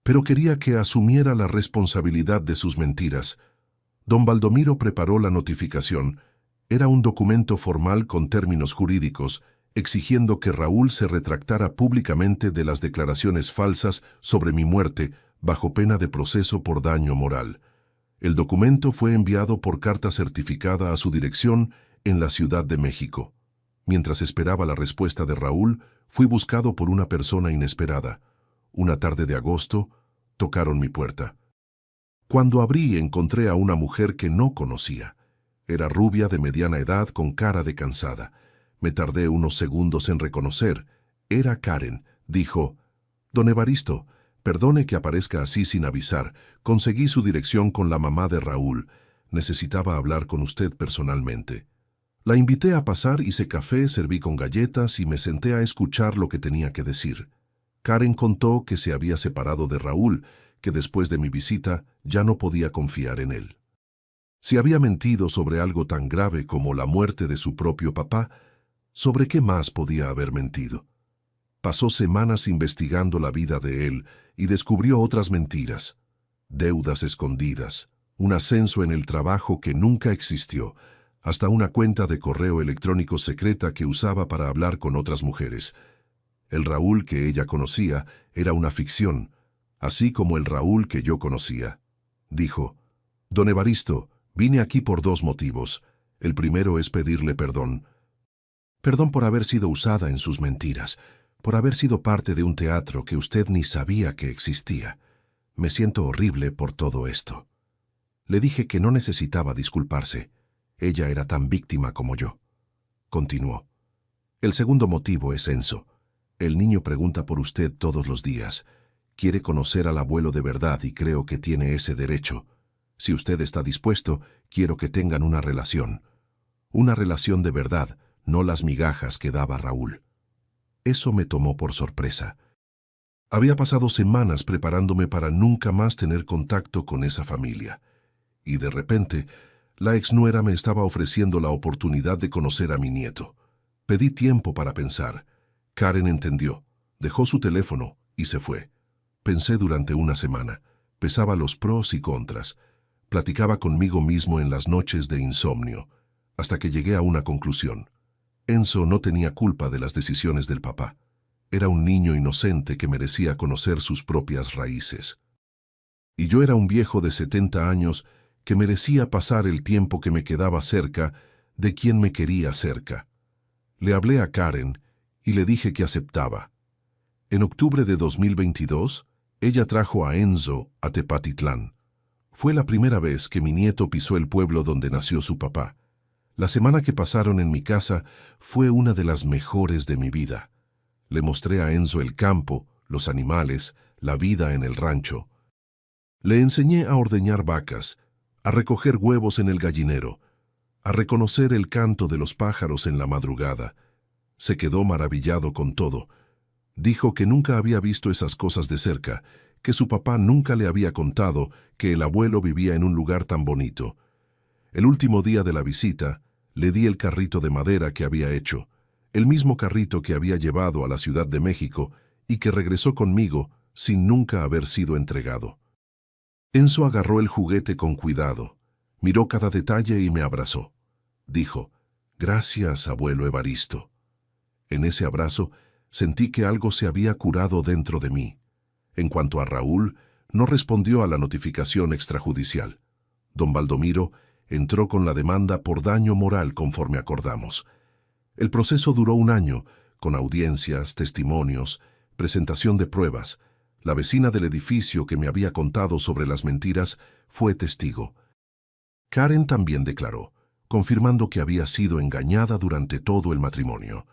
Pero quería que asumiera la responsabilidad de sus mentiras. Don Baldomiro preparó la notificación. Era un documento formal con términos jurídicos, exigiendo que Raúl se retractara públicamente de las declaraciones falsas sobre mi muerte, bajo pena de proceso por daño moral. El documento fue enviado por carta certificada a su dirección en la Ciudad de México. Mientras esperaba la respuesta de Raúl, fui buscado por una persona inesperada. Una tarde de agosto, tocaron mi puerta. Cuando abrí, encontré a una mujer que no conocía. Era rubia de mediana edad con cara de cansada. Me tardé unos segundos en reconocer. Era Karen. Dijo: «Don Evaristo, perdone que aparezca así sin avisar. Conseguí su dirección con la mamá de Raúl. Necesitaba hablar con usted personalmente». La invité a pasar, hice café, serví con galletas y me senté a escuchar lo que tenía que decir. Karen contó que se había separado de Raúl, que después de mi visita ya no podía confiar en él. Si había mentido sobre algo tan grave como la muerte de su propio papá, ¿sobre qué más podía haber mentido? Pasó semanas investigando la vida de él y descubrió otras mentiras, deudas escondidas, un ascenso en el trabajo que nunca existió, hasta una cuenta de correo electrónico secreta que usaba para hablar con otras mujeres. El Raúl que ella conocía era una ficción, así como el Raúl que yo conocía. Dijo: «Don Evaristo, vine aquí por dos motivos. El primero es pedirle perdón. Perdón por haber sido usada en sus mentiras, por haber sido parte de un teatro que usted ni sabía que existía. Me siento horrible por todo esto». Le dije que no necesitaba disculparse. Ella era tan víctima como yo. Continuó: «El segundo motivo es Enzo. El niño pregunta por usted todos los días. Quiere conocer al abuelo de verdad y creo que tiene ese derecho. Si usted está dispuesto, quiero que tengan una relación. Una relación de verdad, no las migajas que daba Raúl». Eso me tomó por sorpresa. Había pasado semanas preparándome para nunca más tener contacto con esa familia. Y de repente, la exnuera me estaba ofreciendo la oportunidad de conocer a mi nieto. Pedí tiempo para pensar. Karen entendió, dejó su teléfono y se fue. Pensé durante una semana, pesaba los pros y contras, platicaba conmigo mismo en las noches de insomnio, hasta que llegué a una conclusión. Enzo no tenía culpa de las decisiones del papá. Era un niño inocente que merecía conocer sus propias raíces. Y yo era un viejo de 70 años que merecía pasar el tiempo que me quedaba cerca de quien me quería cerca. Le hablé a Karen y le dije que aceptaba. En octubre de 2022, ella trajo a Enzo a Tepatitlán. Fue la primera vez que mi nieto pisó el pueblo donde nació su papá. La semana que pasaron en mi casa fue una de las mejores de mi vida. Le mostré a Enzo el campo, los animales, la vida en el rancho. Le enseñé a ordeñar vacas, a recoger huevos en el gallinero, a reconocer el canto de los pájaros en la madrugada. Se quedó maravillado con todo. Dijo que nunca había visto esas cosas de cerca, que su papá nunca le había contado que el abuelo vivía en un lugar tan bonito. El último día de la visita, le di el carrito de madera que había hecho, el mismo carrito que había llevado a la Ciudad de México y que regresó conmigo sin nunca haber sido entregado. Enzo agarró el juguete con cuidado, miró cada detalle y me abrazó. Dijo: «Gracias, abuelo Evaristo». En ese abrazo sentí que algo se había curado dentro de mí. En cuanto a Raúl, no respondió a la notificación extrajudicial. Don Baldomiro entró con la demanda por daño moral conforme acordamos. El proceso duró un año, con audiencias, testimonios, presentación de pruebas. La vecina del edificio que me había contado sobre las mentiras fue testigo. Karen también declaró, confirmando que había sido engañada durante todo el matrimonio.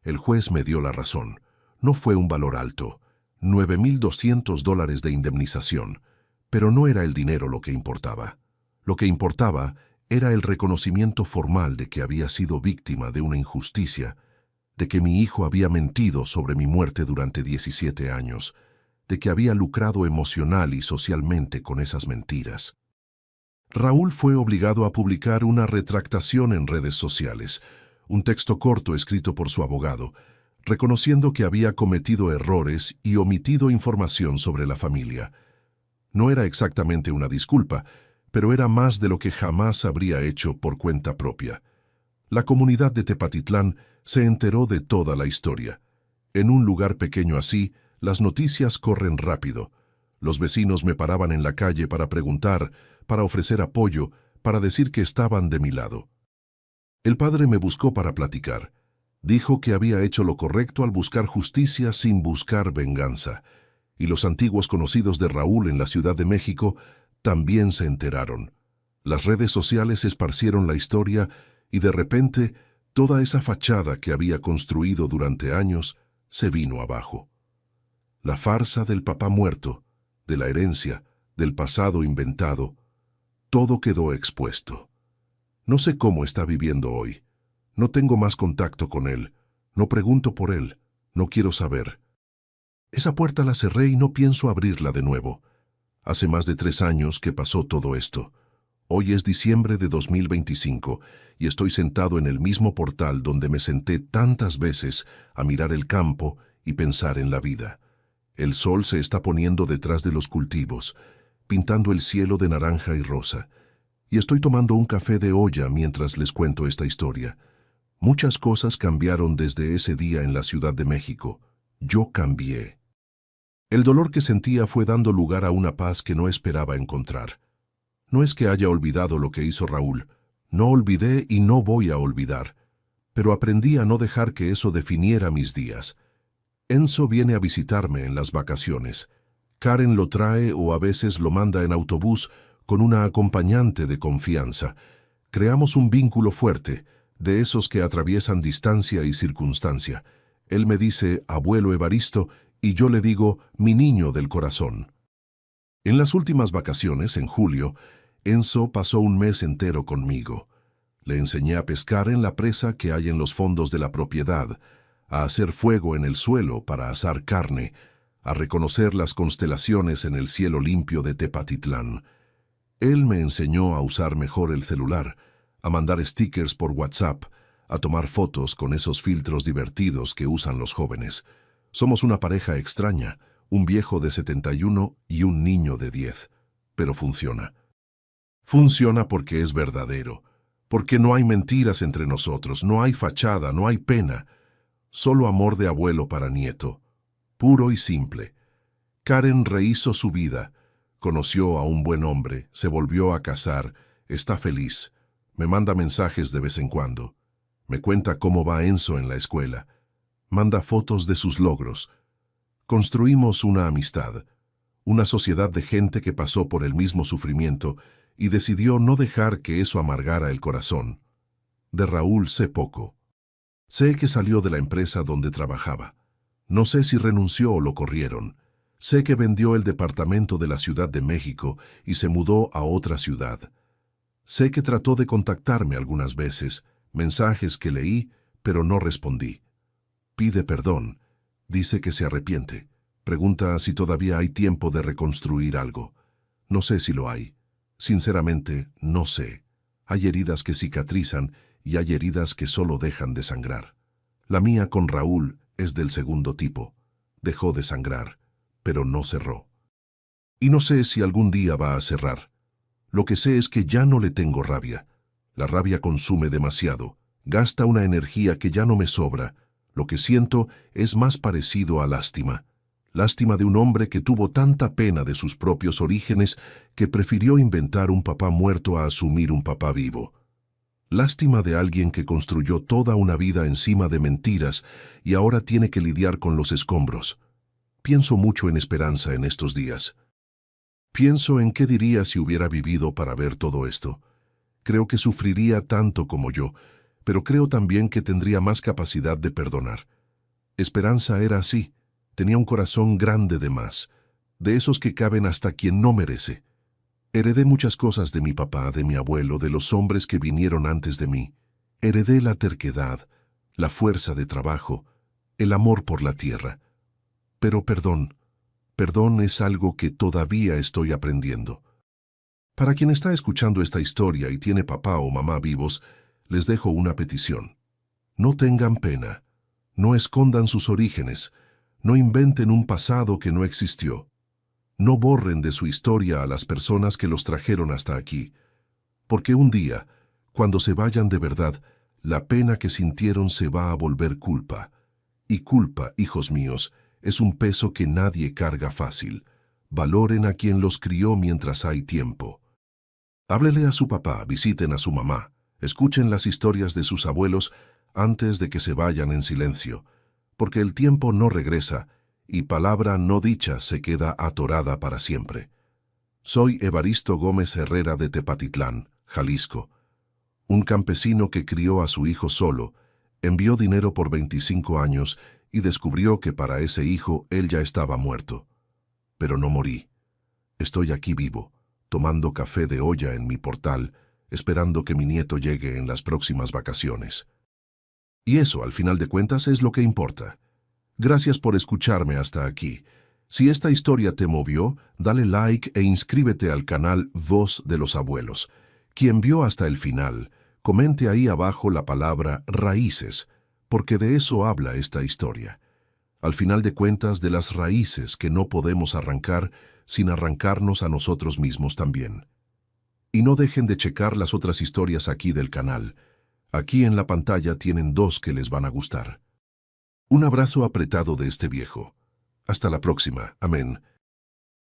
El juez me dio la razón. No fue un valor alto, $9,200 de indemnización, pero no era el dinero lo que importaba. Lo que importaba era el reconocimiento formal de que había sido víctima de una injusticia, de que mi hijo había mentido sobre mi muerte durante 17 años, de que había lucrado emocional y socialmente con esas mentiras. Raúl fue obligado a publicar una retractación en redes sociales, un texto corto escrito por su abogado, reconociendo que había cometido errores y omitido información sobre la familia. No era exactamente una disculpa, pero era más de lo que jamás habría hecho por cuenta propia. La comunidad de Tepatitlán se enteró de toda la historia. En un lugar pequeño así, las noticias corren rápido. Los vecinos me paraban en la calle para preguntar, para ofrecer apoyo, para decir que estaban de mi lado. El padre me buscó para platicar. Dijo que había hecho lo correcto al buscar justicia sin buscar venganza, y los antiguos conocidos de Raúl en la Ciudad de México también se enteraron. Las redes sociales esparcieron la historia y de repente toda esa fachada que había construido durante años se vino abajo. La farsa del papá muerto, de la herencia, del pasado inventado, todo quedó expuesto. No sé cómo está viviendo hoy. No tengo más contacto con él. No pregunto por él. No quiero saber. Esa puerta la cerré y no pienso abrirla de nuevo. Hace más de 3 años que pasó todo esto. Hoy es diciembre de 2025 y estoy sentado en el mismo portal donde me senté tantas veces a mirar el campo y pensar en la vida. El sol se está poniendo detrás de los cultivos, pintando el cielo de naranja y rosa, y estoy tomando un café de olla mientras les cuento esta historia. Muchas cosas cambiaron desde ese día en la Ciudad de México. Yo cambié. El dolor que sentía fue dando lugar a una paz que no esperaba encontrar. No es que haya olvidado lo que hizo Raúl. No olvidé y no voy a olvidar. Pero aprendí a no dejar que eso definiera mis días. Enzo viene a visitarme en las vacaciones. Karen lo trae o a veces lo manda en autobús con una acompañante de confianza. Creamos un vínculo fuerte, de esos que atraviesan distancia y circunstancia. Él me dice, abuelo Evaristo, y yo le digo, mi niño del corazón. En las últimas vacaciones, en julio, Enzo pasó un mes entero conmigo. Le enseñé a pescar en la presa que hay en los fondos de la propiedad, a hacer fuego en el suelo para asar carne, a reconocer las constelaciones en el cielo limpio de Tepatitlán. Él me enseñó a usar mejor el celular, a mandar stickers por WhatsApp, a tomar fotos con esos filtros divertidos que usan los jóvenes. Somos una pareja extraña, un viejo de 71 y un niño de 10, pero funciona. Funciona porque es verdadero, porque no hay mentiras entre nosotros, no hay fachada, no hay pena, solo amor de abuelo para nieto, puro y simple. Karen rehizo su vida, conoció a un buen hombre, se volvió a casar, está feliz, me manda mensajes de vez en cuando, me cuenta cómo va Enzo en la escuela, manda fotos de sus logros. Construimos una amistad, una sociedad de gente que pasó por el mismo sufrimiento y decidió no dejar que eso amargara el corazón. De Raúl sé poco. Sé que salió de la empresa donde trabajaba. No sé si renunció o lo corrieron. Sé que vendió el departamento de la Ciudad de México y se mudó a otra ciudad. Sé que trató de contactarme algunas veces, mensajes que leí, pero no respondí. Pide perdón. Dice que se arrepiente. Pregunta si todavía hay tiempo de reconstruir algo. No sé si lo hay. Sinceramente, no sé. Hay heridas que cicatrizan y hay heridas que solo dejan de sangrar. La mía con Raúl es del segundo tipo. Dejó de sangrar, pero no cerró. Y no sé si algún día va a cerrar. Lo que sé es que ya no le tengo rabia. La rabia consume demasiado, gasta una energía que ya no me sobra. Lo que siento es más parecido a lástima. Lástima de un hombre que tuvo tanta pena de sus propios orígenes que prefirió inventar un papá muerto a asumir un papá vivo. Lástima de alguien que construyó toda una vida encima de mentiras y ahora tiene que lidiar con los escombros. Pienso mucho en Esperanza en estos días. Pienso en qué diría si hubiera vivido para ver todo esto. Creo que sufriría tanto como yo, pero creo también que tendría más capacidad de perdonar. Esperanza era así, tenía un corazón grande de más, de esos que caben hasta quien no merece. Heredé muchas cosas de mi papá, de mi abuelo, de los hombres que vinieron antes de mí. Heredé la terquedad, la fuerza de trabajo, el amor por la tierra. Pero perdón es algo que todavía estoy aprendiendo. Para quien está escuchando esta historia y tiene papá o mamá vivos, les dejo una petición. No tengan pena, no escondan sus orígenes, no inventen un pasado que no existió. No borren de su historia a las personas que los trajeron hasta aquí, porque un día, cuando se vayan de verdad, la pena que sintieron se va a volver culpa. Y culpa, hijos míos, es un peso que nadie carga fácil. Valoren a quien los crió mientras hay tiempo. Háblele a su papá, visiten a su mamá. Escuchen las historias de sus abuelos antes de que se vayan en silencio, porque el tiempo no regresa y palabra no dicha se queda atorada para siempre. Soy Evaristo Gómez Herrera de Tepatitlán, Jalisco. Un campesino que crió a su hijo solo, envió dinero por 25 años y descubrió que para ese hijo él ya estaba muerto. Pero no morí. Estoy aquí vivo, tomando café de olla en mi portal, esperando que mi nieto llegue en las próximas vacaciones. Y eso, al final de cuentas, es lo que importa. Gracias por escucharme hasta aquí. Si esta historia te movió, dale like e inscríbete al canal Voz de los Abuelos. Quien vio hasta el final, comente ahí abajo la palabra raíces, porque de eso habla esta historia. Al final de cuentas, de las raíces que no podemos arrancar sin arrancarnos a nosotros mismos también. Y no dejen de checar las otras historias aquí del canal. Aquí en la pantalla tienen 2 que les van a gustar. Un abrazo apretado de este viejo. Hasta la próxima. Amén.